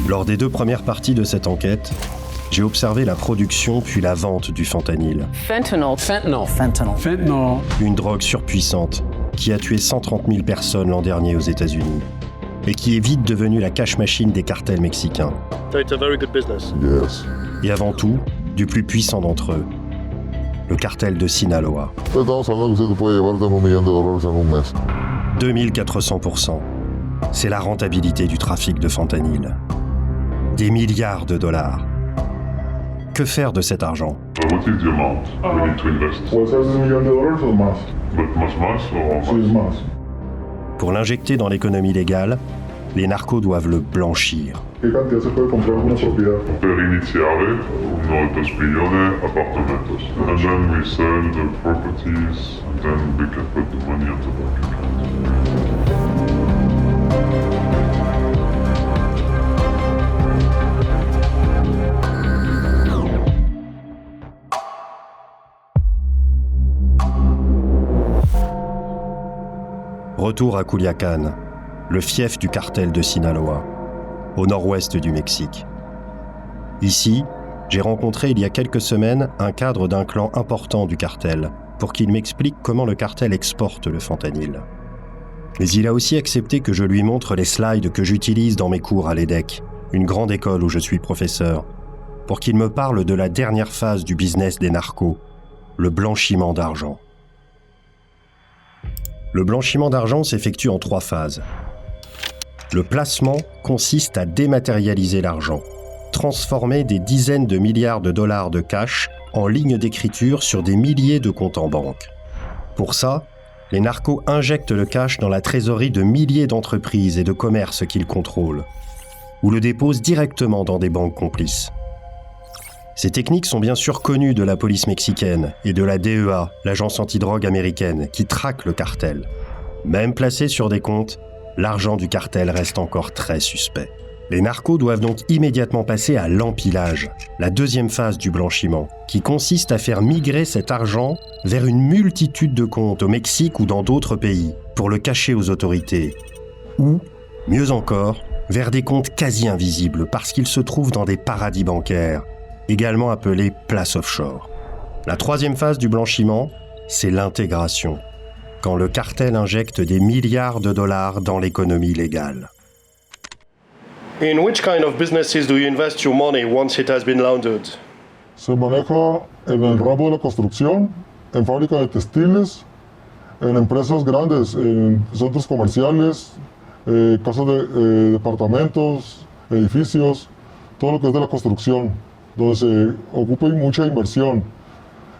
Lors des 2 premières parties de cette enquête, j'ai observé la production puis la vente du fentanyl. Fentanyl. Une drogue surpuissante qui a tué 130 000 personnes l'an dernier aux États-Unis et qui est vite devenue la cash machine des cartels mexicains. So it's a very good business. Yes. Et avant tout, du plus puissant d'entre eux, le cartel de Sinaloa. Estamos hablando que usted puede llevarte $1 million en un mes. 2400%. C'est la rentabilité du trafic de fentanyl. Des milliards de dollars. Que faire de cet argent? What is the amount we need to invest? ¿Puede ser $1 millón o más? But más or Sí, es más. Pour l'injecter dans l'économie légale, les narcos doivent le blanchir. ¿Qué cantidad se puede comprar una propiedad? Per iniziare, 1,2 milioni appartamentos. And then we sell the properties, and then we can put the money on the bank account. Retour à Culiacán, le fief du cartel de Sinaloa, au nord-ouest du Mexique. Ici, j'ai rencontré il y a quelques semaines un cadre d'un clan important du cartel pour qu'il m'explique comment le cartel exporte le fentanyl. Mais il a aussi accepté que je lui montre les slides que j'utilise dans mes cours à l'EDEC, une grande école où je suis professeur, pour qu'il me parle de la dernière phase du business des narcos, le blanchiment d'argent. Le blanchiment d'argent s'effectue en 3 phases. Le placement consiste à dématérialiser l'argent, transformer des dizaines de milliards de dollars de cash en lignes d'écriture sur des milliers de comptes en banque. Pour ça, les narcos injectent le cash dans la trésorerie de milliers d'entreprises et de commerces qu'ils contrôlent, ou le déposent directement dans des banques complices. Ces techniques sont bien sûr connues de la police mexicaine et de la DEA, l'agence antidrogue américaine, qui traque le cartel. Même placé sur des comptes, l'argent du cartel reste encore très suspect. Les narcos doivent donc immédiatement passer à l'empilage, la deuxième phase du blanchiment, qui consiste à faire migrer cet argent vers une multitude de comptes au Mexique ou dans d'autres pays, pour le cacher aux autorités. Ou, mieux encore, vers des comptes quasi invisibles parce qu'ils se trouvent dans des paradis bancaires, également appelés places offshore. La troisième phase du blanchiment, c'est l'intégration, quand le cartel injecte des milliards de dollars dans l'économie légale. In which kind of businesses do you invest your money once it has been laundered? Se maneja en el ramo de la construcción, en fábricas de textiles, en empresas grandes, en centros comerciales, casas de departamentos, edificios, todo lo que es de la construcción, donde se ocupa mucha inversión.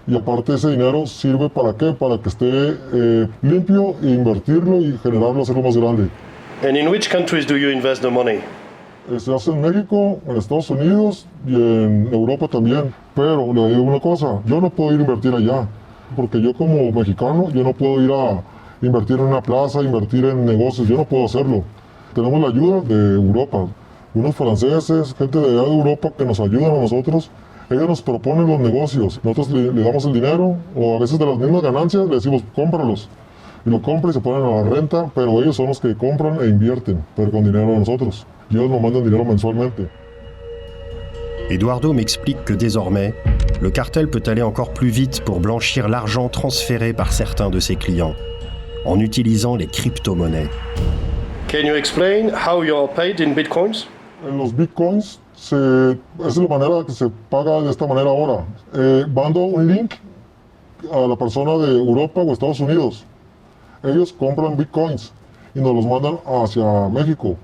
Y aparte ese dinero sirve para qué? Para que esté limpio e invertirlo y generarlo, hacerlo más grande. And in which countries do you invest the money? Se hace en México, en Estados Unidos y en Europa también. Pero le digo una cosa, yo no puedo ir a invertir allá, porque yo como mexicano, yo no puedo ir a invertir en una plaza, invertir en negocios, yo no puedo hacerlo. Tenemos la ayuda de Europa, unos franceses, gente de allá de Europa que nos ayudan a nosotros. Ellos nos proponen los negocios, nosotros le damos el dinero, o a veces de las mismas ganancias le decimos, cómpralos. Y lo compran y se ponen a la renta, pero ellos son los que compran e invierten, pero con dinero de nosotros. Y ellos nos mandan dinero mensualmente. Eduardo m'explique que désormais, le cartel peut aller encore plus vite pour blanchir l'argent transféré par certains de ses clients, en utilisant les crypto-monnaies. Can you explain how you are paid in bitcoins? En los bitcoins, esa es la manera que se paga de esta manera ahora. Mando un link a la persona de Europa o Estados Unidos. Ellos compran bitcoins y nos los mandan hacia México.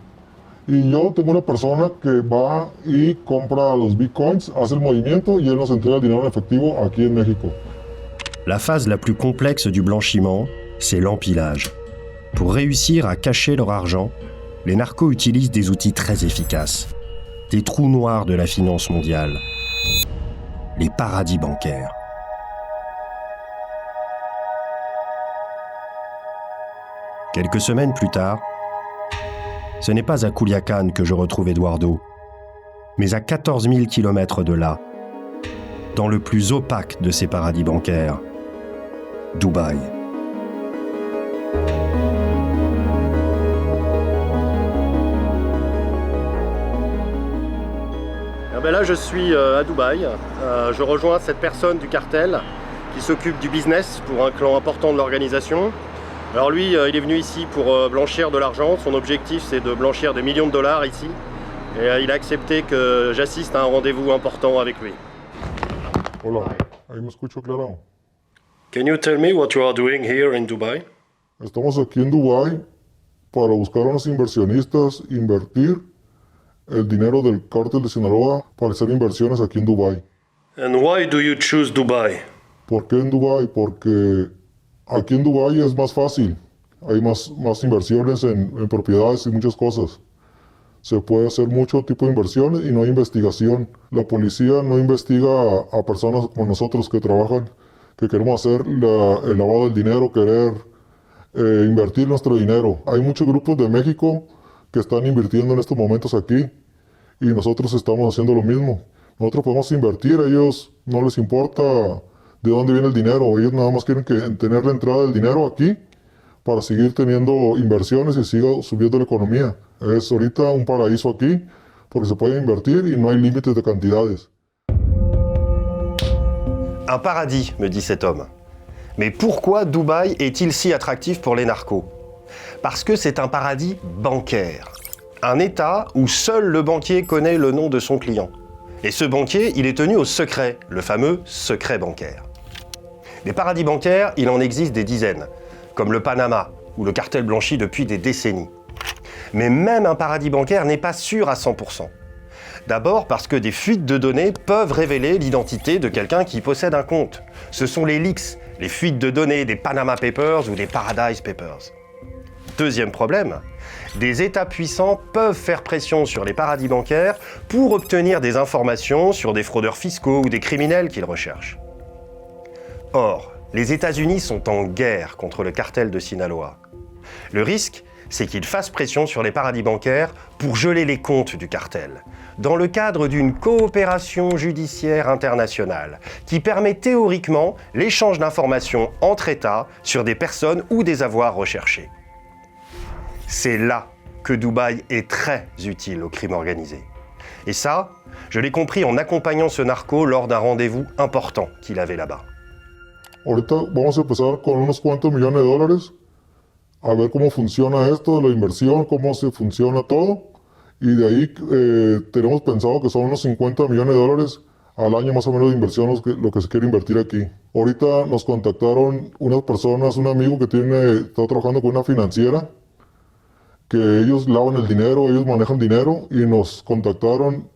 Y yo tengo una persona que va y compra los bitcoins, hace el movimiento y él nos entrega el dinero en efectivo aquí en México. La phase la plus complexe du blanchiment, c'est l'empilage. Pour réussir à cacher leur argent, les narcos utilisent des outils très efficaces. Des trous noirs de la finance mondiale. Les paradis bancaires. Quelques semaines plus tard, ce n'est pas à Culiacán que je retrouve Eduardo, mais à 14 000 km de là, dans le plus opaque de ces paradis bancaires, Dubaï. Là, je suis à Dubaï. Je rejoins cette personne du cartel qui s'occupe du business pour un clan important de l'organisation. Alors lui, il est venu ici pour blanchir de l'argent. Son objectif, c'est de blanchir des millions de dollars ici. Et il a accepté que j'assiste à un rendez-vous important avec lui. Hola, ahí me escucho claro. Can you tell me what you are doing here in Dubai? Estamos aquí en Dubái para buscar a unos inversionistas, invertir el dinero del cártel de Sinaloa para hacer inversiones aquí en Dubái. And why do you choose Dubai? ¿Por qué en Dubái? Porque aquí en Dubái es más fácil. Hay más inversiones en propiedades y muchas cosas. Se puede hacer mucho tipo de inversiones y no hay investigación. La policía no investiga a personas como nosotros que trabajan, que queremos hacer el lavado del dinero, querer invertir nuestro dinero. Hay muchos grupos de México que están invirtiendo en estos momentos aquí y nosotros estamos haciendo lo mismo. Nosotros podemos invertir, a ellos no les importa de dónde viene el dinero, ellos nada más quieren tener la entrada del dinero aquí para seguir teniendo inversiones y siga subiendo la economía. Es ahorita un paraíso aquí porque se puede invertir y no hay límites de cantidades. Un paradis, me dit cet homme. Mais pourquoi Dubaï est-il si attractif pour les narcos? Parce que c'est un paradis bancaire. Un État où seul le banquier connaît le nom de son client. Et ce banquier, il est tenu au secret, le fameux secret bancaire. Des paradis bancaires, il en existe des dizaines, comme le Panama, où le cartel blanchit depuis des décennies. Mais même un paradis bancaire n'est pas sûr à 100%. D'abord parce que des fuites de données peuvent révéler l'identité de quelqu'un qui possède un compte. Ce sont les leaks, les fuites de données des Panama Papers ou des Paradise Papers. Deuxième problème, des États puissants peuvent faire pression sur les paradis bancaires pour obtenir des informations sur des fraudeurs fiscaux ou des criminels qu'ils recherchent. Or, les États-Unis sont en guerre contre le cartel de Sinaloa. Le risque, c'est qu'ils fassent pression sur les paradis bancaires pour geler les comptes du cartel, dans le cadre d'une coopération judiciaire internationale qui permet théoriquement l'échange d'informations entre États sur des personnes ou des avoirs recherchés. C'est là que Dubaï est très utile au crime organisé. Et ça, je l'ai compris en accompagnant ce narco lors d'un rendez-vous important qu'il avait là-bas. Ahorita vamos a empezar con unos cuantos millones de dólares, a ver cómo funciona esto, la inversión, cómo se funciona todo. Y de ahí tenemos pensado que son unos 50 millones de dólares al año más o menos de inversión lo que se quiere invertir aquí. Ahorita nos contactaron unas personas, un amigo que está trabajando con una financiera, que ellos lavan el dinero, ellos manejan dinero y nos contactaron,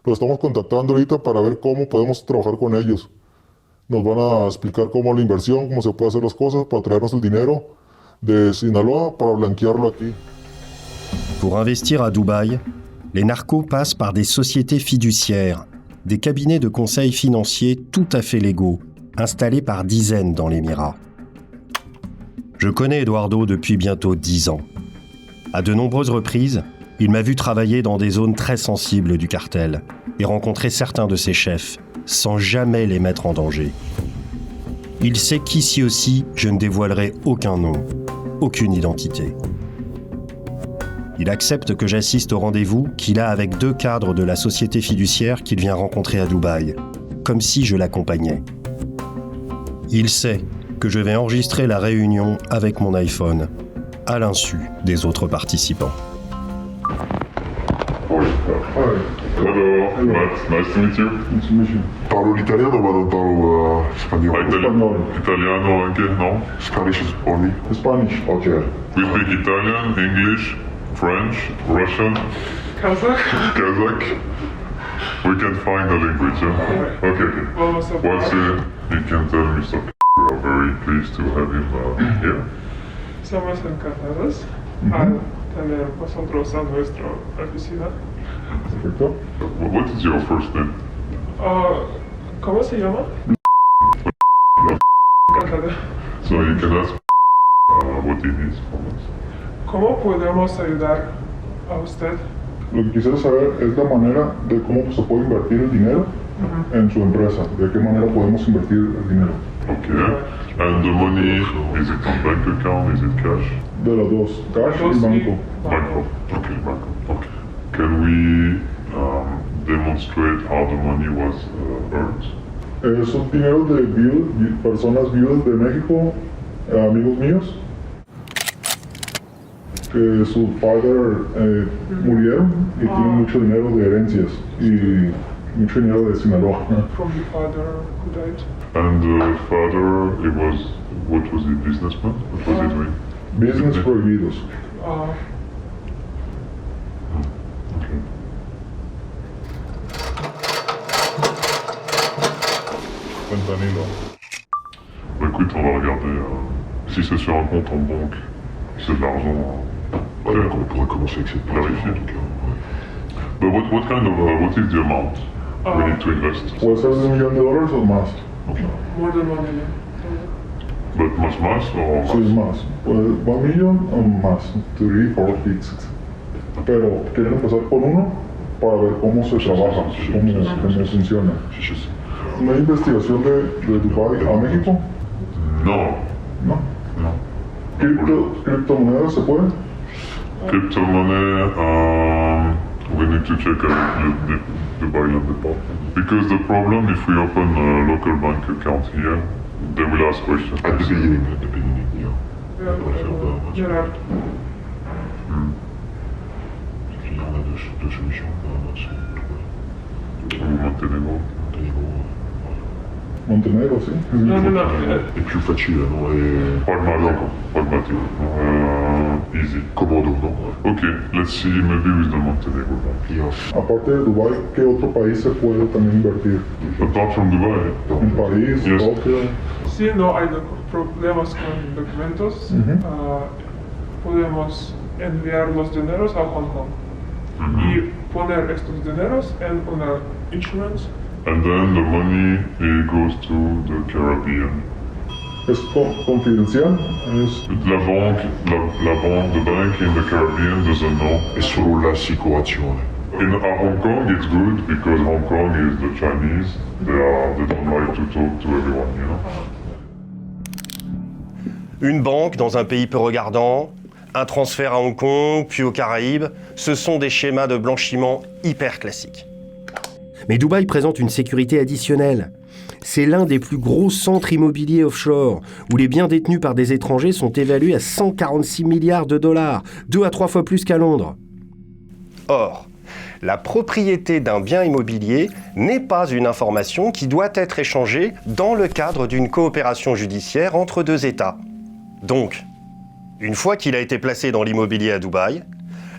los estamos contactando ahorita para ver cómo podemos trabajar con ellos. Nos van a explicar cómo la inversión, cómo se puede hacer las cosas para traernos el dinero de Sinaloa para blanquearlo aquí. Pour investir à Dubaï, les narcos passent par des sociétés fiduciaires, des cabinets de conseil financiers tout à fait légaux, installés par dizaines dans l'Émirat. Je connais Eduardo depuis bientôt 10 ans. À de nombreuses reprises, il m'a vu travailler dans des zones très sensibles du cartel et rencontrer certains de ses chefs, sans jamais les mettre en danger. Il sait qu'ici aussi, je ne dévoilerai aucun nom, aucune identité. Il accepte que j'assiste au rendez-vous qu'il a avec 2 cadres de la société fiduciaire qu'il vient rencontrer à Dubaï, comme si je l'accompagnais. Il sait que je vais enregistrer la réunion avec mon iPhone, à l'insu des autres participants. Hello, Matt. Nice to meet you. Nice to meet you. Parlo l'italiano, ma non parlo spagnolo. Italiano anche, no? Spanish is only. Spanish. Okay. We speak Italian, English, French, Russian, Kazakh. We can find a language, huh? Okay. Once you can tell me something. We are very pleased to have him here. Somos encantados a tener vosotros a nuestra oficina. Perfecto. What is your first name? ¿Cómo se llama? Encantado. So you can ask what he needs from us. ¿Cómo podemos ayudar a usted? Lo que quisiera saber es la manera de cómo se puede invertir el dinero en su empresa. De qué manera podemos invertir el dinero. Okay. And the money, is it on bank account? Is it cash? De las dos, cash y banco. Banco. Okay, banco. Okay. Can we demonstrate how the money was earned. Esos dineros de personas viudas de México, amigos míos, que sus padres murieron y tienen mucho dinero de herencias y mucho dinero de Sinaloa. From the father who died. And the father, what was he, businessman? What was he doing? Business prohibidos. Okay. Fentanyl. Bah écoute, on va regarder. Si c'est sur un compte en banque, c'est de l'argent. Ouais, donc on pourrait commencer avec cette partie Vérifier. en tout cas. Ouais. But what is the amount we need to invest? Puede ser de $1 million o más. More than 1 million. But más or Sí, más. Pues, 1 million o más. 3, 4, 6. Pero quieren empezar por uno para ver cómo se trabaja, cómo funciona. Je sais. ¿Una investigación de Dubái a México? No. No. No. ¿Criptomonedas se pueden? Crypto-money, we need to check the Dubaian department. Because the problem, if we open a local bank account here, they will ask questions. At the beginning, yeah. There are Il y en a deux solutions. C'est Monténégro. Montenegro, sí. no. è più facile, no? Pragmatic. Easy. Comodo, no? Okay, let's see, maybe with the Montenegro bank. Yeah. Aparte de Dubái, ¿qué otro país se puede también invertir? Apart from Dubai, ¿En París, Yes. Tokio? Si no hay problemas con documentos, podemos enviar los dineros a Hong Kong y poner estos dineros en una insurance. and then the money goes to the Caribbean. ¿Es confidencial? ¿Es La bank, the bank in the Caribbean doesn't know. È solo l'assicurazione. In Hong Kong, it's good because Hong Kong is the Chinese. They don't like to talk to everyone, you know. Une banque dans un pays peu regardant, un transfert à Hong Kong, puis aux Caraïbes, ce sont des schémas de blanchiment hyper classiques. Mais Dubaï présente une sécurité additionnelle. C'est l'un des plus gros centres immobiliers offshore, où les biens détenus par des étrangers sont évalués à 146 milliards de dollars, 2 à 3 fois plus qu'à Londres. Or, la propriété d'un bien immobilier n'est pas une information qui doit être échangée dans le cadre d'une coopération judiciaire entre deux États. Donc, une fois qu'il a été placé dans l'immobilier à Dubaï,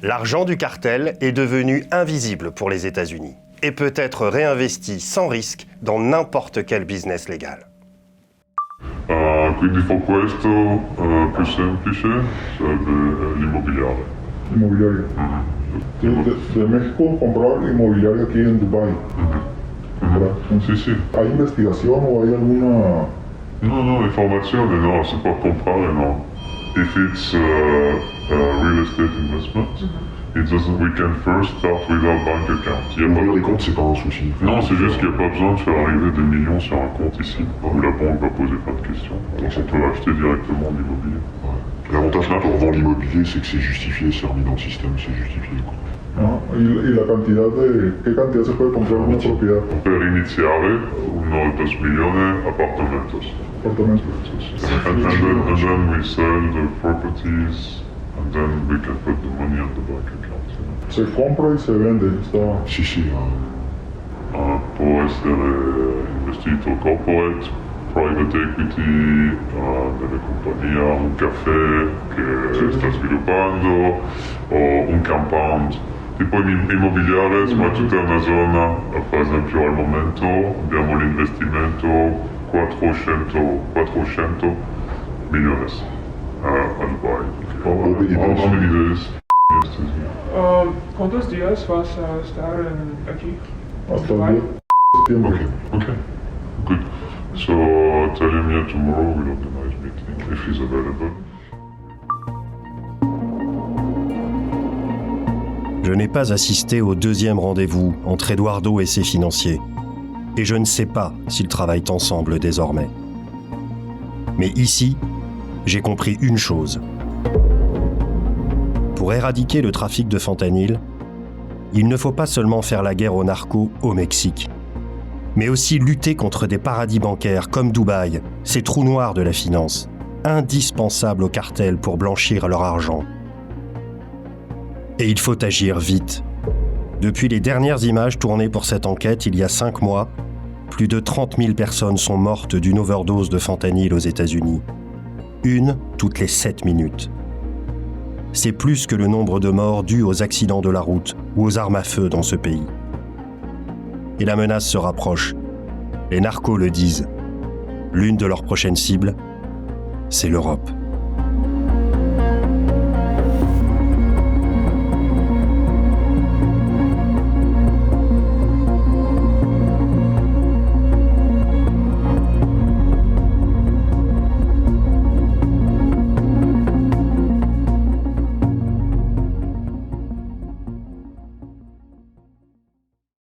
l'argent du cartel est devenu invisible pour les États-Unis et peut être réinvesti sans risque dans n'importe quel business légal. Quindi for questo, più semplice, sarebbe l'immobiliare. inmobiliario? De México comprar inmobiliario aquí en Dubái. Sì. ¿Hay investigación o hay alguna... No, informazione no, si può comprare no. If it's real estate investment, we can first start with our bank account. Ouvrir des comptes, c'est pas un souci. Non, c'est juste qu'il n'y a pas besoin de faire arriver des millions sur un compte ici, où la banque va poser plein de questions. Donc on peut acheter directement l'immobilier. Ouais. L'avantage quand on revend l'immobilier, c'est que c'est justifié, c'est remis dans le système, c'est justifié. Quoi. Ah, y la cantidad de... ¿Qué cantidad se puede comprar una propiedad? Per iniziare, 2 milioni appartamentos. Apartamento. And then we sell the properties, and then we can put the money on the bank account. Se compra y se vende. Está... Si. Può essere investito corporate, private equity, delle compagnie, un caffè che sta sviluppando, o un compound. Tipo immobiliare, ma tutta una zona, per esempio al momento abbiamo l'investimento 400 milioni a Dubai. How many days? ¿Cuántos días vas a estar aquí? Hasta el día de septiembre. Okay, good. So tell him here tomorrow we'll organize meeting if he's available. Je n'ai pas assisté au deuxième rendez-vous entre Eduardo et ses financiers. Et je ne sais pas s'ils travaillent ensemble désormais. Mais ici, j'ai compris une chose. Pour éradiquer le trafic de fentanyl, il ne faut pas seulement faire la guerre aux narcos au Mexique, mais aussi lutter contre des paradis bancaires comme Dubaï, ces trous noirs de la finance, indispensables aux cartels pour blanchir leur argent. Et il faut agir vite. Depuis les dernières images tournées pour cette enquête il y a 5 mois, plus de 30 000 personnes sont mortes d'une overdose de fentanyl aux États-Unis. Une toutes les 7 minutes. C'est plus que le nombre de morts dus aux accidents de la route ou aux armes à feu dans ce pays. Et la menace se rapproche. Les narcos le disent. L'une de leurs prochaines cibles, c'est l'Europe.